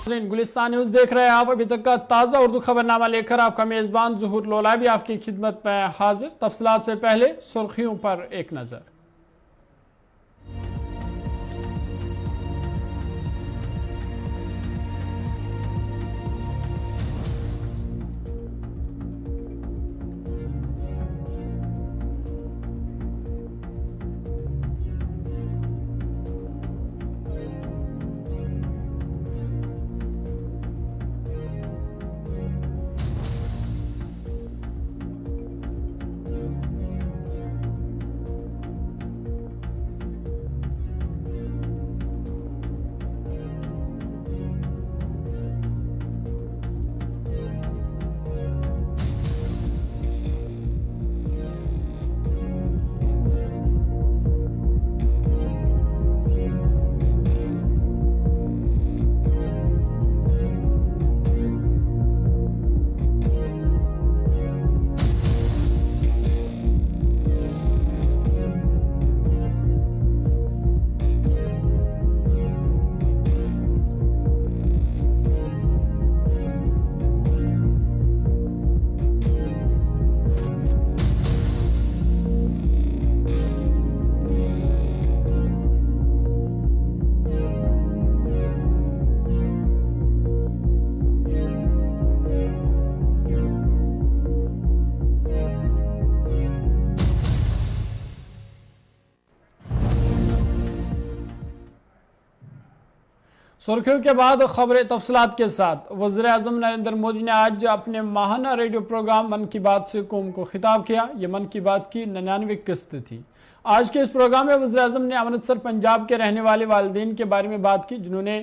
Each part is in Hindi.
गुलिस्तान न्यूज देख रहे हैं आप। अभी तक का ताजा उर्दू खबरनामा लेकर आपका मेजबान ज़ुहूर लोला भी आपकी खिदमत में हाजिर। तफसीलात से पहले सुर्खियों पर एक नजर। सुर्खियों के बाद खबरें तफसीलात के साथ। वज़ीर आज़म नरेंद्र मोदी ने आज अपने माहाना रेडियो प्रोग्राम मन की बात से कौम को खिताब किया। ये मन की बात की 99वीं किस्त थी। आज के इस प्रोग्राम में वज़ीर आज़म ने अमृतसर पंजाब के रहने वाले वालिदैन के बारे में बात की, जिन्होंने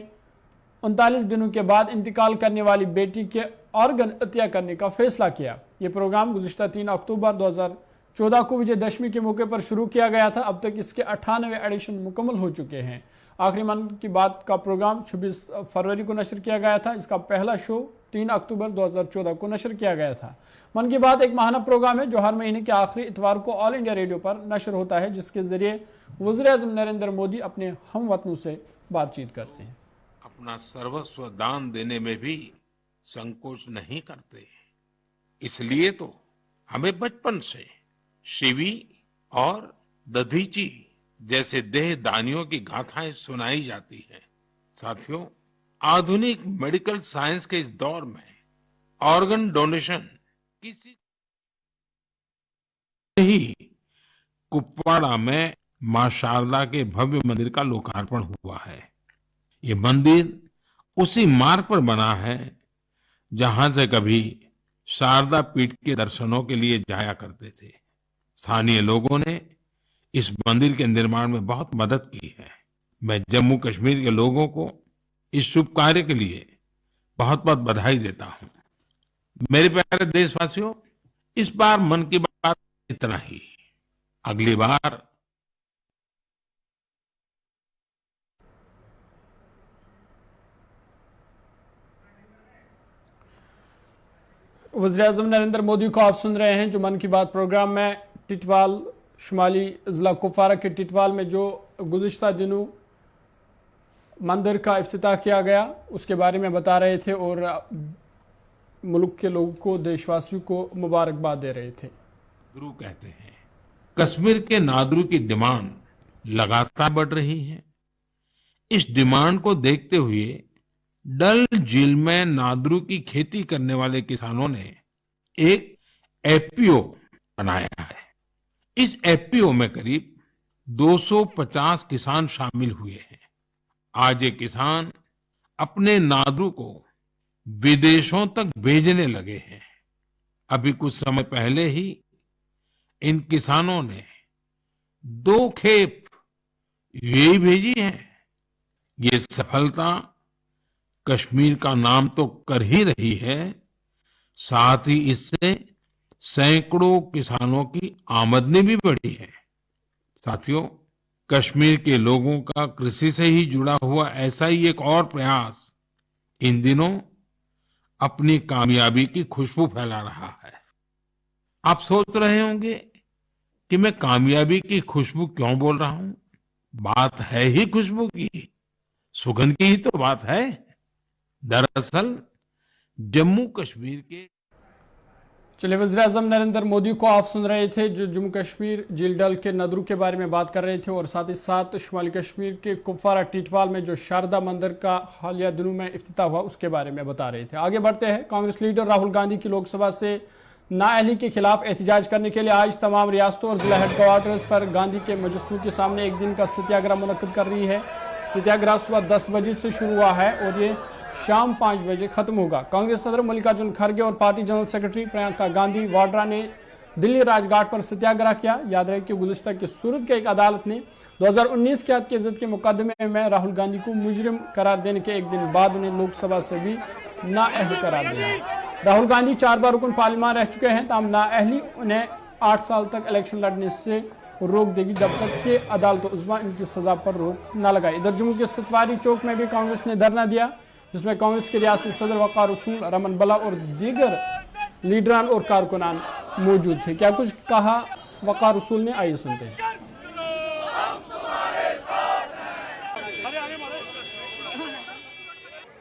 39 दिनों के बाद इंतकाल करने वाली बेटी के ऑर्गन अतिया करने का फैसला किया। ये प्रोग्राम गुज़िश्ता 3 अक्टूबर 2014 को विजयदशमी के मौके पर शुरू किया गया था। अब तक इसके 98 एडिशन मुकम्मल हो चुके हैं। आखिरी मन की बात का प्रोग्राम 26 फरवरी को नशर किया गया था। इसका पहला शो 3 अक्टूबर 2014 को नशर किया गया था। मन की बात एक माहाना प्रोग्राम है जो हर महीने के आखिरी इतवार को ऑल इंडिया रेडियो पर नशर होता है, जिसके जरिए वज़ीर आज़म नरेंद्र मोदी अपने हमवतनों से बातचीत करते हैं। अपना सर्वस्व दान देने में भी संकोच नहीं करते। इसलिए तो हमें बचपन से शिवी और दधीची जैसे देह दानियों की गाथाएं सुनाई जाती है। साथियों, आधुनिक मेडिकल साइंस के इस दौर में ऑर्गन डोनेशन किसी ही कुपवाड़ा में मां शारदा के भव्य मंदिर का लोकार्पण हुआ है। ये मंदिर उसी मार्ग पर बना है जहां से कभी शारदा पीठ के दर्शनों के लिए जाया करते थे। स्थानीय लोगों ने इस मंदिर के निर्माण में बहुत मदद की है। मैं जम्मू कश्मीर के लोगों को इस शुभ कार्य के लिए बहुत बहुत बधाई देता हूं। मेरे प्यारे देशवासियों, इस बार मन की बात इतना ही। अगली बार वज़ीर आज़म नरेंद्र मोदी को आप सुन रहे हैं, जो मन की बात प्रोग्राम में टिटवाल शुमाली ज़िला कुपवारा के टिटवाल में जो गुज़िश्ता दिनों मंदिर का इफ्तिताह किया गया उसके बारे में बता रहे थे और मुल्क के लोगों को, देशवासियों को मुबारकबाद दे रहे थे। नादरू कहते हैं। कश्मीर के नादरू की डिमांड लगातार बढ़ रही है। इस डिमांड को देखते हुए डल झील में नादरू की खेती करने वाले किसानों ने एक एफपीओ बनाया है। इस एफपीओ में करीब 250 किसान शामिल हुए हैं। आज ये किसान अपने नादरू को विदेशों तक भेजने लगे हैं। अभी कुछ समय पहले ही इन किसानों ने 2 खेप यूएई भेजी है। ये सफलता कश्मीर का नाम तो कर ही रही है, साथ ही इससे सैकड़ों किसानों की आमदनी भी बढ़ी है। साथियों, कश्मीर के लोगों का कृषि से ही जुड़ा हुआ ऐसा ही एक और प्रयास इन दिनों अपनी कामयाबी की खुशबू फैला रहा है। आप सोच रहे होंगे कि मैं कामयाबी की खुशबू क्यों बोल रहा हूं। बात है ही खुशबू की, सुगंध की ही तो बात है। दरअसल जम्मू कश्मीर के चलिए, वज़ीर-ए-आज़म नरेंद्र मोदी को आप सुन रहे थे, जो जम्मू कश्मीर झील डल के नदरू के बारे में बात कर रहे थे, और साथ ही साथ शुमाली कश्मीर के कुपवारा टीटवाल में जो शारदा मंदिर का हालिया दिनों में इफ्तिताह हुआ उसके बारे में बता रहे थे। आगे बढ़ते हैं। कांग्रेस लीडर राहुल गांधी की लोकसभा से नाअहली के खिलाफ एहतजाज करने के लिए आज तमाम रियासतों और जिला हेडक्वार्टर्स पर गांधी के मुजस्समे के सामने एक दिन का सत्याग्रह मुनक्किद कर रही है। सत्याग्रह सुबह 10 बजे से शुरू हुआ है और ये शाम 5 बजे खत्म होगा। कांग्रेस सदर मल्लिकार्जुन खड़गे और party general secretary Priyanka Gandhi Vadra ने दिल्ली राजघाट पर सत्याग्रह किया। याद रहे कि गुज़िश्ता की सूरत की एक अदालत ने 2019 के हत्या की इज्जत के मुकदमे में राहुल गांधी को मुजरिम करार देने के एक दिन बाद उन्हें लोकसभा से भी नाअहल करार दिया। राहुल गांधी 4 बार रुकन पार्लियामान रह चुके हैं, ताम नाअहली उन्हें 8 साल तक इलेक्शन लड़ने से रोक देगी जब तक कि अदालत उज़्मा इनकी सजा पर रोक न लगाए। इधर जम्मू के सतवारी चौक में भी कांग्रेस ने धरना दिया, जिसमें कांग्रेस के रियासती सदर वक़ार रसूल, रमन बला और दीगर लीडरान और कारकुनान मौजूद थे। क्या कुछ कहा वक़ार रसूल ने, आइए सुनते हैं।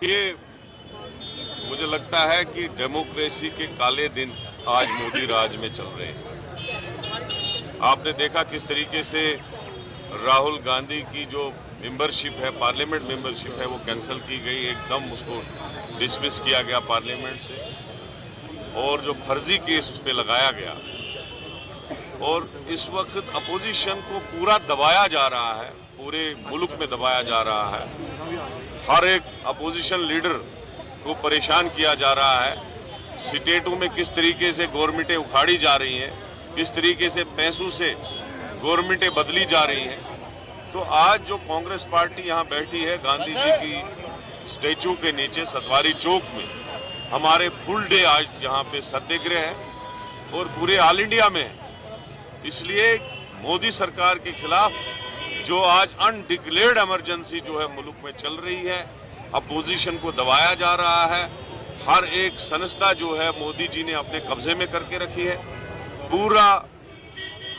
ये मुझे लगता है कि डेमोक्रेसी के काले दिन आज मोदी राज में चल रहे हैं। आपने देखा किस तरीके से राहुल गांधी की जो मेंबरशिप है, पार्लियामेंट मेंबरशिप है, वो कैंसिल की गई, एकदम उसको डिसमिस किया गया पार्लियामेंट से, और जो फर्जी केस उस पर लगाया गया। और इस वक्त अपोजिशन को पूरा दबाया जा रहा है, पूरे मुल्क में दबाया जा रहा है। हर एक अपोजिशन लीडर को परेशान किया जा रहा है। स्टेटों में किस तरीके से गवर्नमेंटें उखाड़ी जा रही हैं, किस तरीके से पैसों से गवर्नमेंटें बदली जा रही हैं। तो आज जो कांग्रेस पार्टी यहाँ बैठी है गांधी जी की स्टैचू के नीचे सतवारी चौक में, हमारे फुल डे आज यहाँ पे सत्याग्रह है और पूरे ऑल इंडिया में है। इसलिए मोदी सरकार के खिलाफ जो आज अनडिक्लेयर्ड इमरजेंसी जो है मुल्क में चल रही है, अपोजिशन को दबाया जा रहा है। हर एक संस्था जो है मोदी जी ने अपने कब्जे में करके रखी है। पूरा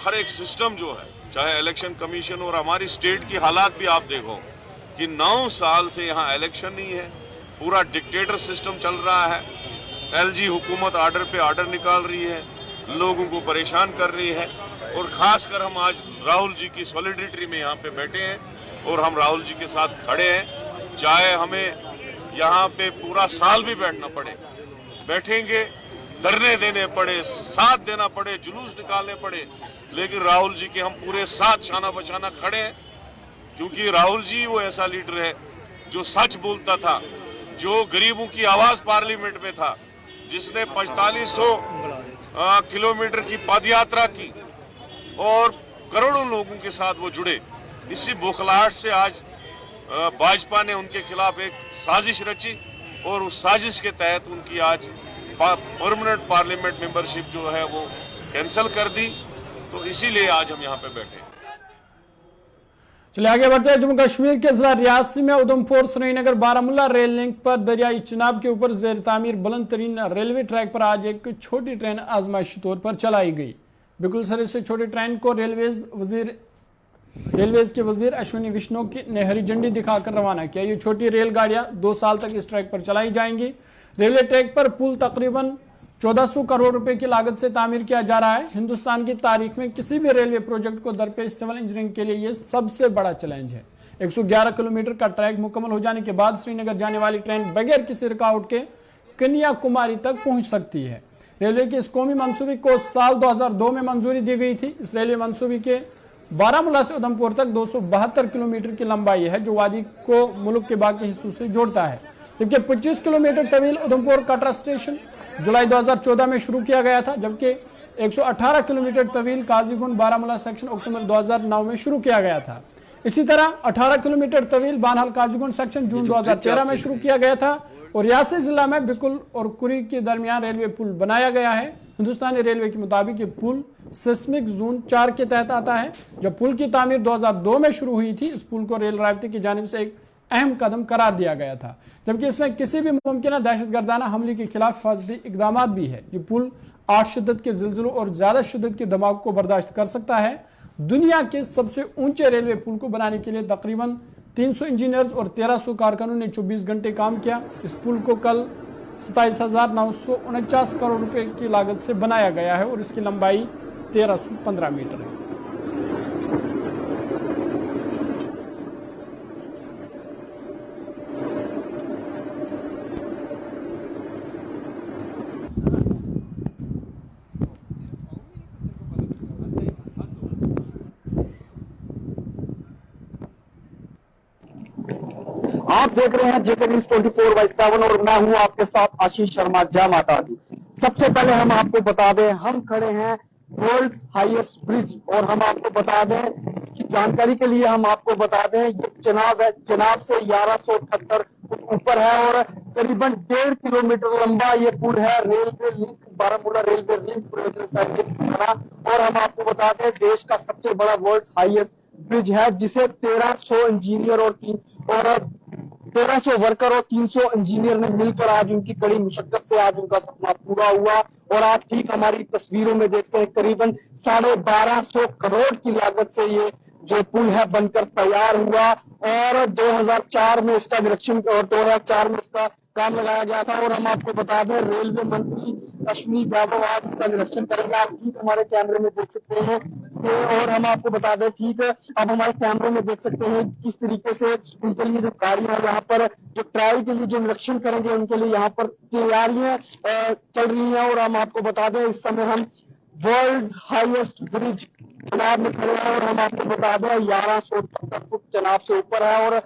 हर एक सिस्टम जो है, चाहे इलेक्शन कमीशन, और हमारी स्टेट की हालात भी आप देखो कि 9 साल से यहाँ इलेक्शन नहीं है, पूरा डिक्टेटर सिस्टम चल रहा है। एलजी हुकूमत आर्डर पे आर्डर निकाल रही है, लोगों को परेशान कर रही है। और खासकर हम आज राहुल जी की सॉलिडरिटी में यहाँ पे बैठे हैं और हम राहुल जी के साथ खड़े हैं। चाहे हमें यहाँ पे पूरा साल भी बैठना पड़े, बैठेंगे, धरने देने पड़े, साथ देना पड़े, जुलूस निकालने पड़े, लेकिन राहुल जी के हम पूरे साथ शाना बशाना खड़े हैं। क्योंकि राहुल जी वो ऐसा लीडर है जो सच बोलता था, जो गरीबों की आवाज पार्लियामेंट में था, जिसने 4500 किलोमीटर की पदयात्रा की और करोड़ों लोगों के साथ वो जुड़े। इसी बौखलाहट से आज भाजपा ने उनके खिलाफ एक साजिश रची और उस साजिश के तहत उनकी आज परमानेंट पार्लियामेंट मेंबरशिप जो है वो कैंसिल कर दी। तो इसीलिए आज हम यहाँ पे बैठे हैं। चलिए आगे बढ़ते हैं। जम्मू कश्मीर के जिला रियासी में उधमपुर श्रीनगर बारामूला रेल लिंक पर दरियाई चिनाब के ऊपर जेर तामीर बुलंद तरीन रेलवे ट्रैक पर आज एक छोटी ट्रेन आजमाइशी तौर पर चलाई गई। बिल्कुल सर, इस छोटी ट्रेन को रेलवेज के वजीर अश्विनी वैष्णव ने हरी झंडी दिखाकर रवाना किया। ये छोटी रेलगाड़ियां 2 साल तक इस ट्रैक पर चलाई जाएंगी। रेलवे ट्रैक पर पुल तकरीबन 1400 करोड़ रुपए की लागत से तामीर किया जा रहा है। हिंदुस्तान की तारीख में किसी भी रेलवे प्रोजेक्ट को दरपेश सिविल इंजीनियरिंग के लिए यह सबसे बड़ा चैलेंज है। 111 किलोमीटर का ट्रैक मुकम्मल हो जाने के बाद श्रीनगर जाने वाली ट्रेन बगैर किसी रुकावट के कन्याकुमारी तक पहुंच सकती है। रेलवे के इस कौमी मंसूबे को साल 2002 में मंजूरी दी गई थी। इस रेलवे मंसूबे के बारामूला से उधमपुर तक 272 किलोमीटर की लंबाई है, जो वादी को मुल्क के बाकी हिस्सों से जोड़ता है। जबकि 25 किलोमीटर तवील उधमपुर कटरा स्टेशन जुलाई 2014 में शुरू किया गया था, जबकि 118 किलोमीटर तवील काजीगुंड बारामूला सेक्शन अक्टूबर 2009 में शुरू किया गया था। इसी तरह 18 किलोमीटर तवील बानहाल काजीगुंड सेक्शन जून 2013 में शुरू किया गया था। और रियासी जिला में बिकुल और कुरी के दरमियान रेलवे पुल बनाया गया है। हिंदुस्तानी रेलवे के मुताबिक ये पुल सिस्मिक जोन 4 के तहत आता है। जब पुल की तामीर 2002 में शुरू हुई थी, इस पुल को रेल राबते की जानिब से एक अहम कदम करार दिया गया था, जबकि इसमें किसी भी मुमकिन दहशतगर्दाना हमले के खिलाफ हिफाजती इकदाम भी है। ये पुल 8 शिद्दत के जिलजिलों और ज्यादा शिद्दत के दबाव को बर्दाश्त कर सकता है। दुनिया के सबसे ऊंचे रेलवे पुल को बनाने के लिए तकरीबन 300 इंजीनियर्स और 1300 कारकुनों ने 24 घंटे काम किया। इस पुल को कल 27,949 करोड़ रुपए की लागत से बनाया गया है और इसकी लंबाई 1315 मीटर है। आप देख रहे हैं जेके न्यूज 24/7 और मैं हूं आपके साथ आशीष शर्मा। जय माता दी। सबसे पहले हम आपको बता दें, हम खड़े हैं वर्ल्ड हाईएस्ट ब्रिज और हम आपको बता दें, इसकी जानकारी के लिए हम आपको बता दें, ये चनाब से 1178 फुट ऊपर है और करीबन 1.5 किलोमीटर लंबा ये पुल है। Railway link, Baramulla railway link और हम आपको बता दें देश का सबसे बड़ा वर्ल्ड हाईएस्ट ब्रिज है, जिसे 1300 इंजीनियर और 1300 वर्कर और 300 इंजीनियर ने मिलकर आज उनकी कड़ी मुशक्कत से आज उनका सपना पूरा हुआ। और आप ठीक हमारी तस्वीरों में देख सकते हैं, करीबन 1250 करोड़ की लागत से ये जो पुल है बनकर तैयार हुआ और 2004 में इसका निरीक्षण और 2004 में इसका काम लगाया गया था। और हम आपको बता दें, रेलवे मंत्री अश्विनी वैभव आज इसका निरीक्षण करेंगे। आप ठीक हमारे कैमरे में देख सकते हैं और हम आपको बता दें, ठीक अब हमारे कैमरे में देख सकते हैं किस तरीके से उनके लिए जो गाड़ियां यहाँ पर जो ट्रायल के लिए जो निरीक्षण करेंगे उनके लिए यहाँ पर तैयारियां चल रही हैं। और हम आपको बता दें, इस समय हम वर्ल्ड हाईएस्ट ब्रिज चनाब में खड़े हैं और हम आपको बता दें 1178 फुट चनाब से ऊपर है। और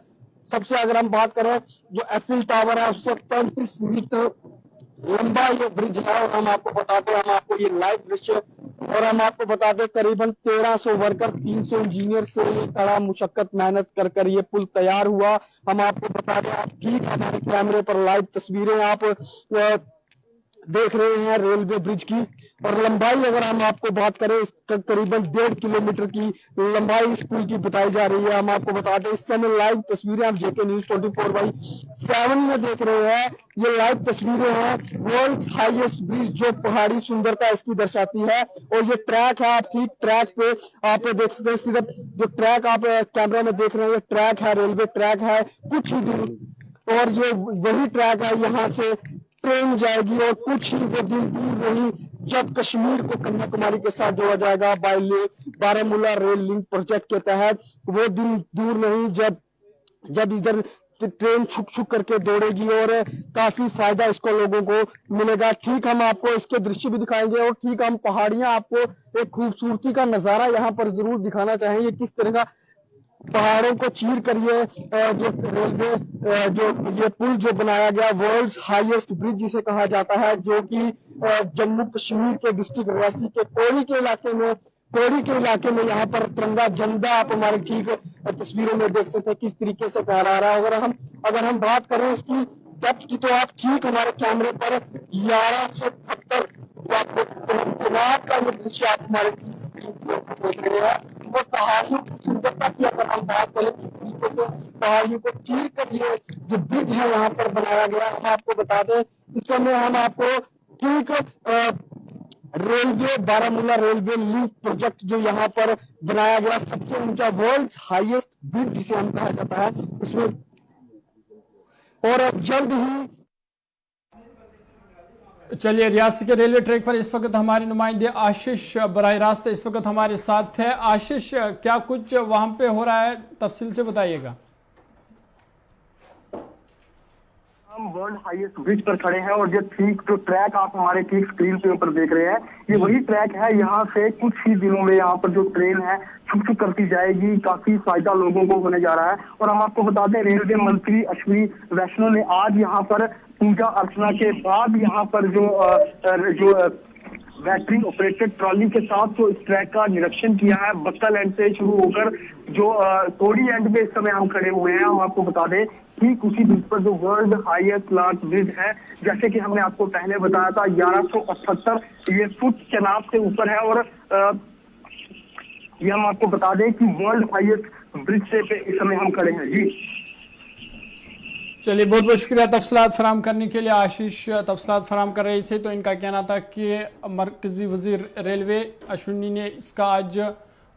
सबसे अगर हम बात करें, जो एफिल टावर है उससे 35 मीटर लंबा ये ब्रिज है। और हम आपको बताते हैं, हम आपको ये लाइव दृश्य और हम आपको बता दें करीबन 1300 वर्कर 300 इंजीनियर से ये कड़ा मुशक्कत मेहनत कर ये पुल तैयार हुआ। हम आपको बता दें, आप ठीक हमारे कैमरे पर लाइव तस्वीरें आप देख रहे हैं रेलवे ब्रिज की। और लंबाई अगर हम आपको बात करें, करीबन 1.5 किलोमीटर की लंबाई इस पुल की बताई जा रही है। हम आपको बता दें, इस समय लाइव तस्वीरें आप जेके न्यूज 24/7 में देख रहे हैं। ये लाइव तस्वीरें हैं वर्ल्ड हाईएस्ट ब्रिज, जो पहाड़ी सुंदरता इसकी दर्शाती है। और ये ट्रैक है, आप ठीक ट्रैक पे आप देख सकते हैं, सिर्फ जो ट्रैक आप कैमरा में देख रहे हैं ये ट्रैक है, रेलवे ट्रैक है कुछ ही दूर। और ये वही ट्रैक है, यहाँ से ट्रेन जाएगी और कुछ ही वो दिन दूर नहीं जब कश्मीर को कन्याकुमारी के साथ जोड़ा जाएगा बारामूला रेल लिंक प्रोजेक्ट के तहत। वो दिन दूर नहीं जब इधर ट्रेन छुक छुक करके दौड़ेगी और काफी फायदा इसको लोगों को मिलेगा। ठीक हम आपको इसके दृश्य भी दिखाएंगे और ठीक हम पहाड़ियां आपको एक खूबसूरती का नजारा यहाँ पर जरूर दिखाना चाहेंगे, किस तरह का पहाड़ों को चीर कर ये जो रेलवे जो ये पुल जो बनाया गया, वर्ल्ड हाईएस्ट ब्रिज जिसे कहा जाता है, जो कि जम्मू कश्मीर के डिस्ट्रिक्ट रियासी के कोड़ी के इलाके में यहाँ पर तिरंगा झंडा आप हमारे ठीक तस्वीरों में देख सकते हैं किस तरीके से फहरा रहा है। अगर हम बात करें इसकी डेप्थ की, तो आप ठीक हमारे कैमरे पर 1178 आप देख सकते हैं चनाब का ये दृश्य आप हमारे देख रहे हैं। वो पहाड़ियों की सुंदरता की अगर हम बात करें, किस तरीके से पहाड़ियों को चीर कर ये जो ब्रिज है यहाँ पर बनाया गया। हम आपको बता दें, इस समय हम आपको ठीक railway Baramulla railway link project जो यहाँ पर बनाया गया, सबसे ऊंचा वर्ल्ड हाईएस्ट ब्रिज जिसे हम कहा जाता है उसमें, और जल्द ही चलिए, रियासी के रेलवे ट्रैक पर इस वक्त हमारे नुमाइंदे आशीष बराह रास्त इस वक्त हमारे साथ है। आशीष, क्या कुछ वहां पे हो रहा है, तफसील से बताइएगा। हम वर्ल्ड हाईएस्ट ब्रिज पर खड़े हैं और ये ठीक जो ट्रैक आप हमारे ठीक स्क्रीन के ऊपर देख रहे हैं, ये वही ट्रैक है। यहाँ से कुछ ही दिनों में यहाँ पर जो ट्रेन है छुक छुक करती जाएगी, काफी फायदा लोगों को होने जा रहा है। और हम आपको बता दें, रेलवे मंत्री अश्विनी वैष्णव ने आज यहाँ पर पूजा अर्चना के बाद यहाँ पर जो बैटरी ऑपरेटेड ट्रॉली के साथ जो इस ट्रैक का निरीक्षण किया है, बक्कल एंड से शुरू होकर जो कोड़ी एंड में इस समय हम खड़े हुए हैं। हम आपको बता दें, ठीक उसी ब्रिज पर जो वर्ल्ड हाईएस्ट लार्ज ब्रिज है, जैसे कि हमने आपको पहले बताया था, 1178 ये फुट चनाब से ऊपर है। और ये हम आपको बता दें कि वर्ल्ड हाईएस्ट ब्रिज से पे इस समय हम खड़े हैं। जी चलिए, बहुत बहुत शुक्रिया तफसीलात फराम करने के लिए। आशीष तफसीलात फराम कर रहे थे, तो इनका कहना था कि मरकजी वजीर रेलवे अश्विनी ने इसका आज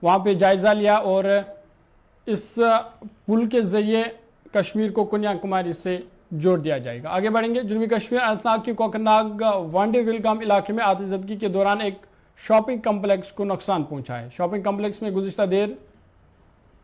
वहाँ पे जायजा लिया और इस पुल के जरिए कश्मीर को कन्याकुमारी से जोड़ दिया जाएगा। आगे बढ़ेंगे। जनूबी कश्मीर अनंतनाग के कोकरनाग वांडे विलगाम इलाके में आतिशबाजी के दौरान एक शॉपिंग कम्प्लेक्स को नुकसान पहुंचा है। शॉपिंग कम्प्लेक्स में गुज़िश्ता देर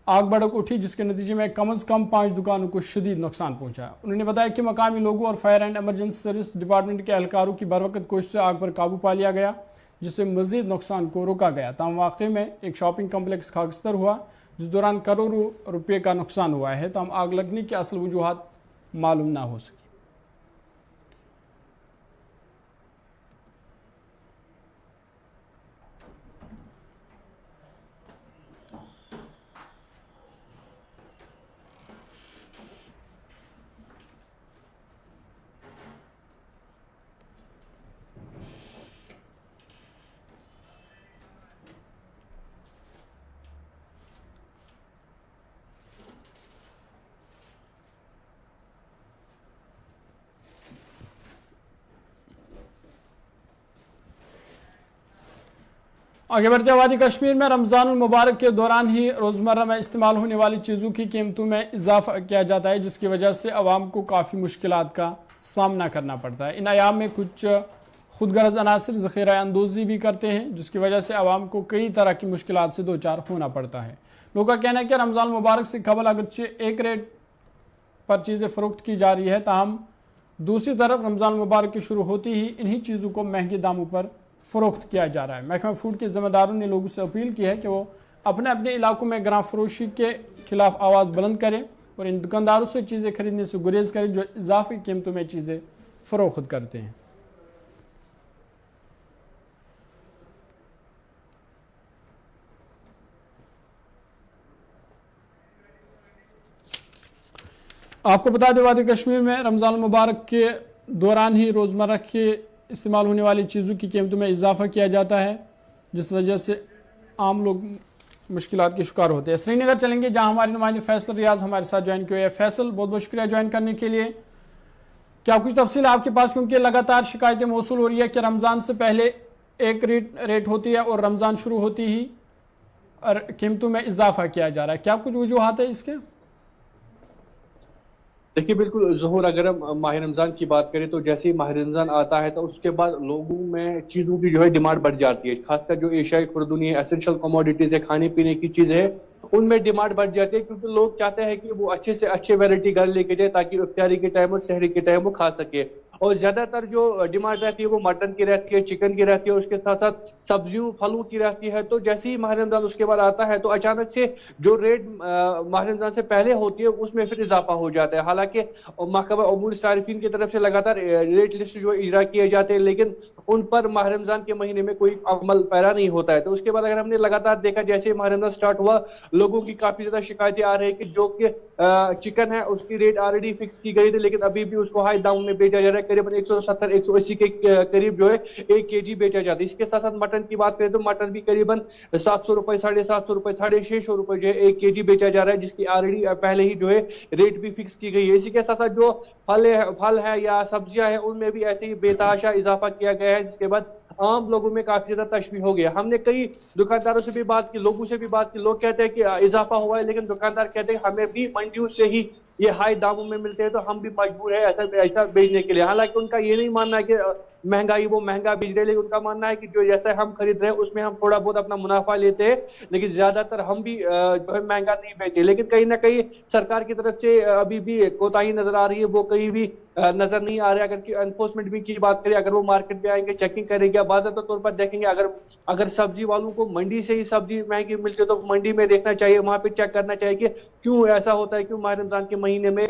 आग भड़क उठी, जिसके नतीजे में कम से कम 5 दुकानों को शदीद नुकसान पहुंचा। उन्होंने बताया कि मकामी लोगों और fire and emergency service department के एहलकारों की बरवकत कोशिश से आग पर काबू पा लिया गया, जिससे मजीद नुकसान को रोका गया। ताहम वाक़े में एक शॉपिंग कम्प्लेक्स खाकस्तर हुआ, जिस दौरान करोड़ों रुपये का नुकसान हुआ है। ताहम आग लगने की असल वजूहात मालूम ना हो सकी। आगे बढ़ते वादी कश्मीर में रमज़ान मुबारक के दौरान ही रोज़मर्रा में इस्तेमाल होने वाली चीज़ों की कीमतों में इजाफा किया जाता है, जिसकी वजह से आवाम को काफ़ी मुश्किलात का सामना करना पड़ता है। इन अयाम में कुछ खुदगर्ज अनासर ज़ख़ीरा अंदोज़ी भी करते हैं, जिसकी वजह से आवाम को कई तरह की मुश्किलात से दो चार होना पड़ता है। लोगों का कहना है कि रमज़ान मुबारक से कबल अगरचे एक रेट पर चीज़ें फ़रोख्त की जा रही है, ताहम दूसरी तरफ रमज़ान मुबारक की शुरू होती ही इन्हीं चीज़ों को महंगे दामों पर फ़रोख्त किया जा रहा है। महकमा फूड के ज़िम्मेदारों ने लोगों से अपील की है कि वो अपने अपने इलाकों में ग्राम फरोशी के खिलाफ आवाज़ बुलंद करें और इन दुकानदारों से चीज़ें खरीदने से गुरेज करें जो इजाफी कीमतों में चीज़ें फ़रोख्त करते हैं। आपको बता दें वादी कश्मीर में रमज़ान मुबारक के दौरान ही रोज़मर्रा के इस्तेमाल होने वाली चीज़ों की कीमतों में इजाफा किया जाता है, जिस वजह से आम लोग मुश्किलात के शिकार होते हैं। श्रीनगर चलेंगे, जहां हमारे नुमाइंदे फैसल रियाज हमारे साथ ज्वाइन किए। फैसल, बहुत बहुत शुक्रिया ज्वाइन करने के लिए। क्या कुछ तफसील आपके पास, क्योंकि लगातार शिकायतें मौसूल हो रही है कि रमज़ान से पहले एक रेट होती है और रमज़ान शुरू होती ही कीमतों में इजाफा किया जा रहा है, क्या कुछ वजूहात है इसके? देखिए बिल्कुल ज़हूर, अगर हम माह रमज़ान की बात करें तो जैसे ही माह रमज़ान आता है तो उसके बाद लोगों में चीज़ों की जो है डिमांड बढ़ जाती है। खासकर जो एशियाई खुर्दुनी है, एसेंशियल कमोडिटीज है, खाने पीने की चीज़ है, उनमें डिमांड बढ़ जाती है, क्योंकि लोग चाहते हैं कि वो अच्छे से अच्छे वैरायटी घर लेके जाए ताकि इफ्तारी के टाइम और सहरी के टाइम वो खा सके। और ज्यादातर जो डिमांड रहती है वो मटन की रहती है, चिकन की रहती है, उसके साथ साथ सब्जियों फलों की रहती है। तो जैसे ही माह रमज़ान उसके बाद आता है तो अचानक से जो रेट माह रमज़ान से पहले होती है उसमें फिर इजाफा हो जाता है। हालांकि महकमा अमूर सारिफीन की तरफ से लगातार रेट लिस्ट जो इजरा किए जाते हैं, लेकिन उन पर माह रमज़ान के महीने में कोई अमल पैरा नहीं होता है। तो उसके बाद अगर हमने लगातार देखा, जैसे माह रमज़ान स्टार्ट हुआ, लोगों की काफी ज्यादा शिकायतें आ रही है कि जो कि चिकन है उसकी रेट ऑलरेडी फिक्स की गई थी, लेकिन अभी भी उसको हाई दाम में बेचा जा रहा है। करीबन 170-180 के करीब जो है 1 kg बेचा जाता है। इसके साथ साथ मटन की बात करें तो मटन भी करीबन 700 रुपए, 750 रुपए, 650 रुपए जो है 1 kg बेचा जा रहा है, जिसकी ऑलरेडी पहले ही जो है रेट भी फिक्स की गई है। इसी के साथ साथ जो फल है या सब्जियां हैं उनमें भी ऐसे ही बेतहाशा इजाफा किया गया है, जिसके बाद आम लोगों में काफी ज्यादा तशवीश हो गया। हमने कई दुकानदारों से भी बात की, लोगों से भी बात की, लोग कहते हैं कि इजाफा हुआ है, लेकिन दुकानदार कहते हैं हमें भी मंडियों से ही ये हाई दामों में मिलते हैं तो हम भी मजबूर है ऐसा बेचने के लिए। हालांकि उनका ये नहीं मानना है कि महंगाई वो महंगा बेच रहे, लेकिन उनका मानना है कि जो जैसा हम खरीद रहे हैं उसमें हम थोड़ा बहुत अपना मुनाफा लेते हैं, लेकिन ज्यादातर हम भी जो है महंगा नहीं बेचे। लेकिन कहीं ना कहीं सरकार की तरफ से अभी भी कोताही नजर आ रही है, वो कहीं भी नजर नहीं आ रहा है। अगर एनफोर्समेंट भी की बात करें, अगर वो मार्केट में आएंगे, चेकिंग करेंगे, बाज़ाब्ता तौर पर देखेंगे, अगर सब्जी वालों को मंडी से ही सब्जी महंगी मिलती है तो मंडी में देखना चाहिए, वहां पे चेक करना चाहिए कि क्यों ऐसा होता है, क्यों माह रमजान के महीने में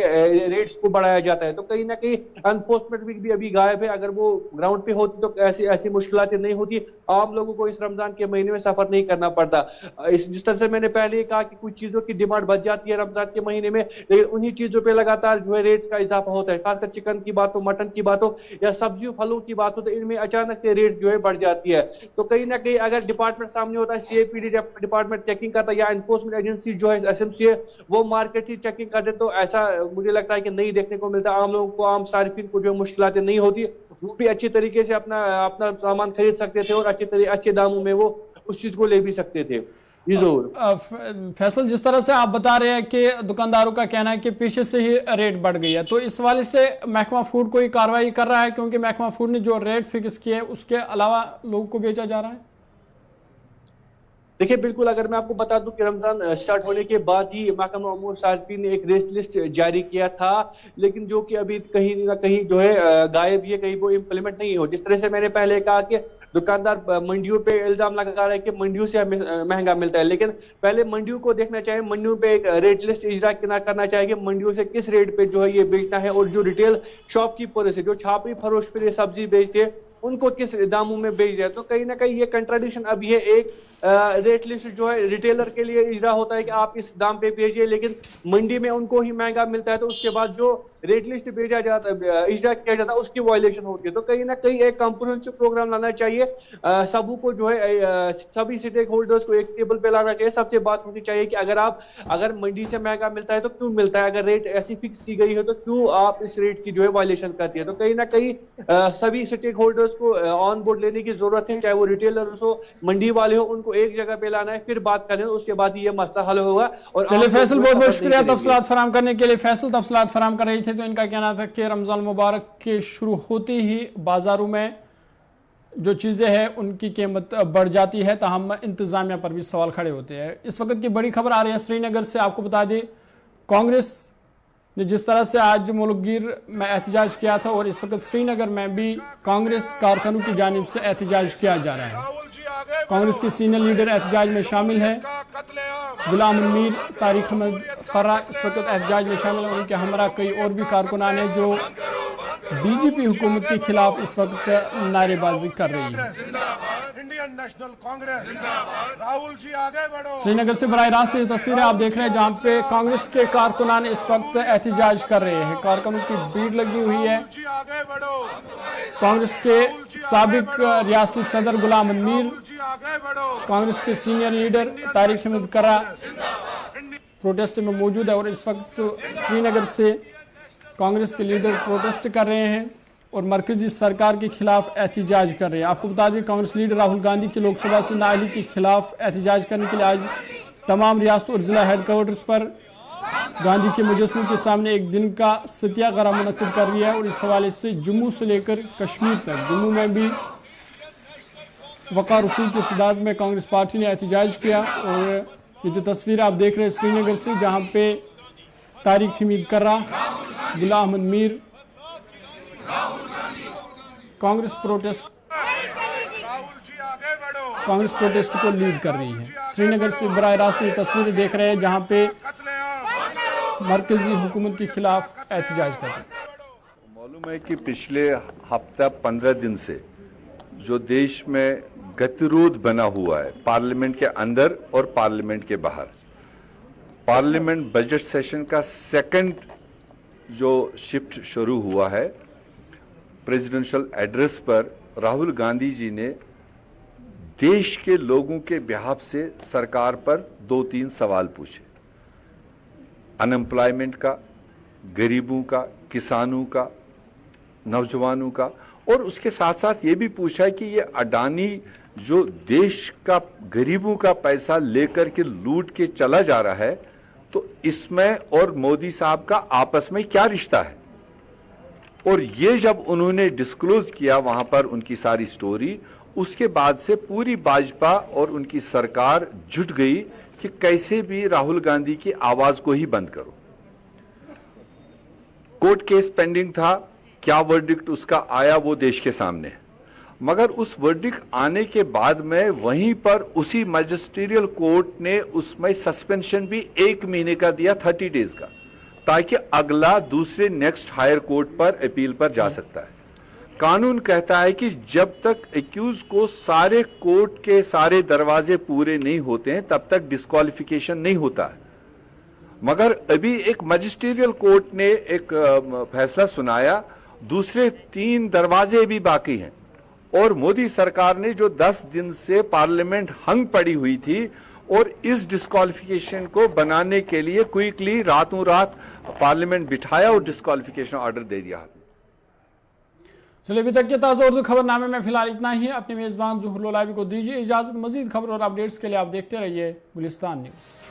रेट्स को बढ़ाया जाता है। तो कहीं ना कहीं एनफोर्समेंट भी अभी गायब है। अगर वो ग्राउंड पे होती तो ऐसी मुश्किलातें नहीं होती, आम लोगों को इस रमजान के महीने में सफर नहीं करना पड़ता। जिस तरह से मैंने पहले कहा कि कुछ चीजों की डिमांड बढ़ जाती है रमजान के महीने में, लेकिन उन्हीं चीजों पे लगातार जो है रेट्स का इजाफा होता है। खासकर चिकन की बात हो, मटन की बात हो या सब्जियों फलों की बात हो, तो इनमें अचानक से रेट जो है बढ़ जाती है। तो कहीं ना कहीं अगर डिपार्टमेंट सामने होता है, सीएपीडी डिपार्टमेंट चेकिंग करता है या एनफोर्समेंट एजेंसी जो है एसएमसी है वो मार्केट ही चेकिंग कर दे, तो ऐसा मुझे लगता है कि नहीं देखने को मिलता। आम लोगों को, आम सार्फिन को जो मुश्किलातें नहीं होती, वो भी अच्छी तरीके से अपना सामान खरीद सकते थे और अच्छे दामों में वो उस चीज को ले भी सकते थे। जी जरूर। फैसल, जिस तरह से आप बता रहे हैं कि दुकानदारों का कहना है कि पीछे से ही रेट बढ़ गई है, तो इस वाले से महकमा फूड कोई कार्रवाई कर रहा है? क्योंकि महकमा फूड ने जो रेट फिक्स किया है उसके अलावा लोगों को बेचा जा रहा है। देखिए बिल्कुल, अगर मैं आपको बता दूं कि रमजान स्टार्ट होने के बाद ही महकमा उमूर सार्फिन ने एक रेट लिस्ट जारी किया था, लेकिन जो कि अभी कहीं ना कहीं जो है गायब है, कहीं वो इम्प्लीमेंट नहीं हो। जिस तरह से मैंने पहले कहा कि दुकानदार मंडियों पे इल्जाम लगा रहा है कि मंडियों से हमें महंगा मिलता है, लेकिन पहले मंडियों को देखना चाहिए, मंडियों पे एक रेट लिस्ट इजरा करना चाहिए कि मंडियों से किस रेट पे जो है ये बेचना है, और जो रिटेल शॉपकीपर है, जो छापी फरोश पे सब्जी बेचते हैं, उनको किस दामों में बेच दिया। तो कहीं ना कहीं ये कंट्राडिक्शन अभी है। एक रेट लिस्ट जो है रिटेलर के लिए इजरा होता है कि आप इस दाम पे भेजिए, लेकिन मंडी में उनको ही महंगा मिलता है, तो उसके बाद जो रेट लिस्ट भेजा जाता है, इजरा किया जाता है, उसकी वायलेशन होती है। तो कहीं ना कहीं एक कंप्रिहेंसिव प्रोग्राम लाना चाहिए, सबू को जो है सभी स्टेक होल्डर्स को एक टेबल पे लाना चाहिए। सबसे बात होनी चाहिए कि अगर मंडी से महंगा मिलता है तो क्यों मिलता है, अगर रेट ऐसी फिक्स की गई है तो क्यों आप इस रेट की जो है वायलेशन करती है। तो कहीं ना कहीं सभी स्टेक होल्डर्स को ऑन बोर्ड लेने की जरूरत है, चाहे वो रिटेलर्स हो, मंडी वाले हो, उनको एक जगह पे लाना है, फिर बात करें, उसके बाद ये मसला हल होगा। और चलिए फैसल, बहुत बहुत शुक्रिया तफसीलात फराम करने के लिए। फैसल तफसीलात फराम कर रहे थे, तो इनका कहना था कि रमजान मुबारक के शुरू होते ही बाजारों में जो चीज़ें हैं उनकी कीमत बढ़ जाती है, ताहम इंतजामिया पर भी सवाल खड़े होते हैं। इस वक्त की बड़ी खबर आ रही है श्रीनगर से। आपको बता दें, कांग्रेस ने जिस तरह से आज मुल्कगीर में एहतजाज किया था, और इस वक्त श्रीनगर में भी कांग्रेस कारकुनों की जानिब से एहतजाज किया जा रहा है। कांग्रेस के सीनियर लीडर एहतजाज में शामिल है। गुलाम मीर, तारिक अहमद कर्रा इस वक्त एहतजाज में शामिल है। उनके हमरा कई और भी कारकुनान हैं जो बीजेपी हुकूमत के खिलाफ इस वक्त नारेबाजी कर रही है। इंडियन नेशनल कांग्रेस, राहुल जी आगे बढ़ो। श्रीनगर से बराह रास्त ये तस्वीरें आप देख रहे हैं, जहां पे कांग्रेस के कारकुनान इस वक्त एहतजाज कर रहे हैं। कारकुनों की भीड़ लगी हुई है। कांग्रेस के साबिक रियासती सदर गुलाम मीर, कांग्रेस के सीनियर लीडर तारिक अहमद कर्रा प्रोटेस्ट में मौजूद है, और इस वक्त श्रीनगर से कांग्रेस के लीडर प्रोटेस्ट कर रहे हैं और मरकजी सरकार के खिलाफ एहतजाज कर रहे हैं। आपको बता दें, कांग्रेस लीडर राहुल गांधी की लोकसभा से नाअहली के खिलाफ एहतजाज करने के लिए आज तमाम रियासत और जिला हेडक्वार्टर्स पर गांधी के मुजस्समे के सामने एक दिन का सत्याग्रह मुनक्किद कर दिया है। और इस हवाले से जम्मू से लेकर कश्मीर तक, जम्मू में भी वक़ार रसूल की सदारत में कांग्रेस पार्टी ने एहतजाज किया। और ये जो तस्वीर आप देख रहे हैं श्रीनगर से, जहाँ पे तारिक अहमद कर्रा, गुलाम मीर कांग्रेस प्रोटेस्ट को लीड कर रही है। श्रीनगर से बराह रास्त ये तस्वीरें देख रहे हैं, जहां पे मरकजी हुकूमत के खिलाफ एहतजाज कर रहे हैं। मालूम है कि पिछले हफ्ता 15 दिन से जो देश में गतिरोध बना हुआ है, पार्लियामेंट के अंदर और पार्लियामेंट के बाहर, पार्लियामेंट बजट सेशन का सेकंड जो शिफ्ट शुरू हुआ है, प्रेसिडेंशियल एड्रेस पर राहुल गांधी जी ने देश के लोगों के बिहाफ से सरकार पर 2-3 सवाल पूछे। अनएम्प्लॉयमेंट का, गरीबों का, किसानों का, नौजवानों का, और उसके साथ साथ ये भी पूछा कि ये अडानी जो देश का गरीबों का पैसा लेकर के लूट के चला जा रहा है, तो इसमें और मोदी साहब का आपस में क्या रिश्ता है। और ये जब उन्होंने डिस्क्लोज किया वहां पर उनकी सारी स्टोरी, उसके बाद से पूरी भाजपा और उनकी सरकार जुट गई कि कैसे भी राहुल गांधी की आवाज को ही बंद करो। कोर्ट केस पेंडिंग था, क्या वर्डिक्ट उसका आया वो देश के सामने, मगर उस वर्डिक्ट आने के बाद में वहीं पर उसी मैजिस्ट्रियल कोर्ट ने उसमें सस्पेंशन भी 1 महीने का दिया, 30 डेज का, ताकि अगला दूसरे नेक्स्ट हायर कोर्ट पर अपील पर जा सकता है। कानून कहता है कि जब तक एक्यूज को सारे कोर्ट के सारे दरवाजे पूरे नहीं होते हैं तब तक डिस्क्वालिफिकेशन नहीं होता है। मगर अभी एक मैजिस्ट्रियल कोर्ट ने एक फैसला सुनाया, दूसरे 3 दरवाजे भी बाकी हैं, और मोदी सरकार ने जो 10 दिन से पार्लियामेंट हंग पड़ी हुई थी, और इस डिस्क्वालिफिकेशन को बनाने के लिए क्विकली रातों रात पार्लियामेंट बिठाया और डिस्क्वालिफिकेशन ऑर्डर दे दिया। चलिए अभी तक के ताज़ा उर्दू खबरनामे में फिलहाल इतना ही। अपने मेजबान ज़ुहर लोलावी को दीजिए इजाजत। मजीद खबर और अपडेट्स के लिए आप देखते रहिए गुलिस्तान न्यूज़।